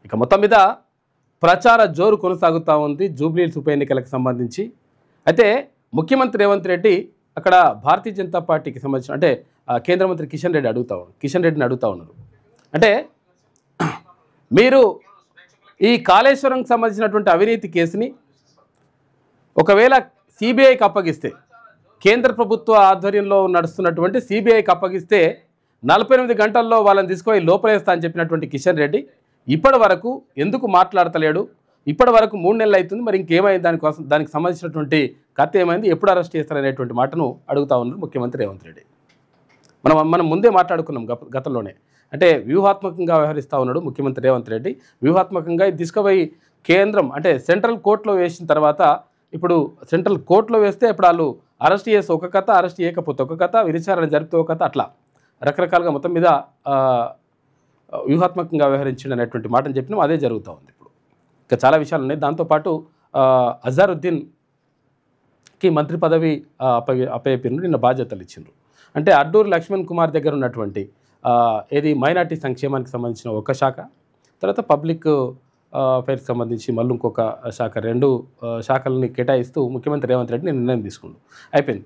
ఇక మొత్తం మీద ప్రచార జోరు కొనసాగుతూ ఉంది జూబ్లీహిల్స్ ఉప ఎన్నికలకు సంబంధించి. అయితే ముఖ్యమంత్రి రేవంత్ రెడ్డి అక్కడ భారతీయ జనతా పార్టీకి సంబంధించిన అంటే కేంద్ర మంత్రి కిషన్ రెడ్డిని అడుగుతూ ఉన్నారు. అంటే మీరు ఈ కాళేశ్వరంకి సంబంధించినటువంటి అవినీతి కేసుని ఒకవేళ సిబిఐకి అప్పగిస్తే, కేంద్ర ప్రభుత్వ ఆధ్వర్యంలో నడుస్తున్నటువంటి సిబిఐకి అప్పగిస్తే 48 గంటల్లో వాళ్ళని తీసుకుపోయి లోపలేస్తా అని చెప్పినటువంటి కిషన్ రెడ్డి ఇప్పటి వరకు ఎందుకు మాట్లాడతలేడు? ఇప్పటి వరకు 3 నెలలు అవుతుంది, మరి ఇంకేమైంది, దానికి సంబంధించినటువంటి కథ ఏమైంది, ఎప్పుడు అరెస్ట్ చేస్తారనేటువంటి మాటను అడుగుతా ఉన్నారు ముఖ్యమంత్రి రేవంత్ రెడ్డి. మనం ముందే మాట్లాడుకున్నాం గతంలోనే. అంటే వ్యూహాత్మకంగా వ్యవహరిస్తూ ఉన్నాడు ముఖ్యమంత్రి రేవంత్ రెడ్డి. వ్యూహాత్మకంగా ఇది తీసుకుపోయి కేంద్రం అంటే సెంట్రల్ కోర్టులో వేసిన తర్వాత, ఇప్పుడు సెంట్రల్ కోర్టులో వేస్తే ఇప్పుడు వాళ్ళు అరెస్ట్ చేసి ఒక కథ, అరెస్ట్ చేయకపోతే ఒక కథ, విచారణ జరిపితే ఒక కథ, అట్లా రకరకాలుగా మొత్తం మీద వ్యూహాత్మకంగా వ్యవహరించింది అనేటువంటి మాటను చెప్పినాం. అదే జరుగుతూ ఉంది. ఇప్పుడు ఇంకా చాలా విషయాలు ఉన్నాయి. దాంతోపాటు అజారుద్దీన్కి మంత్రి పదవి అప్పయ్యారు, నిన్న బాధ్యతలు ఇచ్చిండ్రు. అంటే అడ్డూరు లక్ష్మణ్ కుమార్ దగ్గర ఉన్నటువంటి ఏది మైనార్టీ సంక్షేమానికి సంబంధించిన ఒక శాఖ, తర్వాత పబ్లిక్ అఫైర్స్కి సంబంధించి మళ్ళీ ఇంకొక శాఖ, 2 శాఖలని కేటాయిస్తూ ముఖ్యమంత్రి రేవంత్ రెడ్డి నిర్ణయం తీసుకుండు. అయిపోయింది.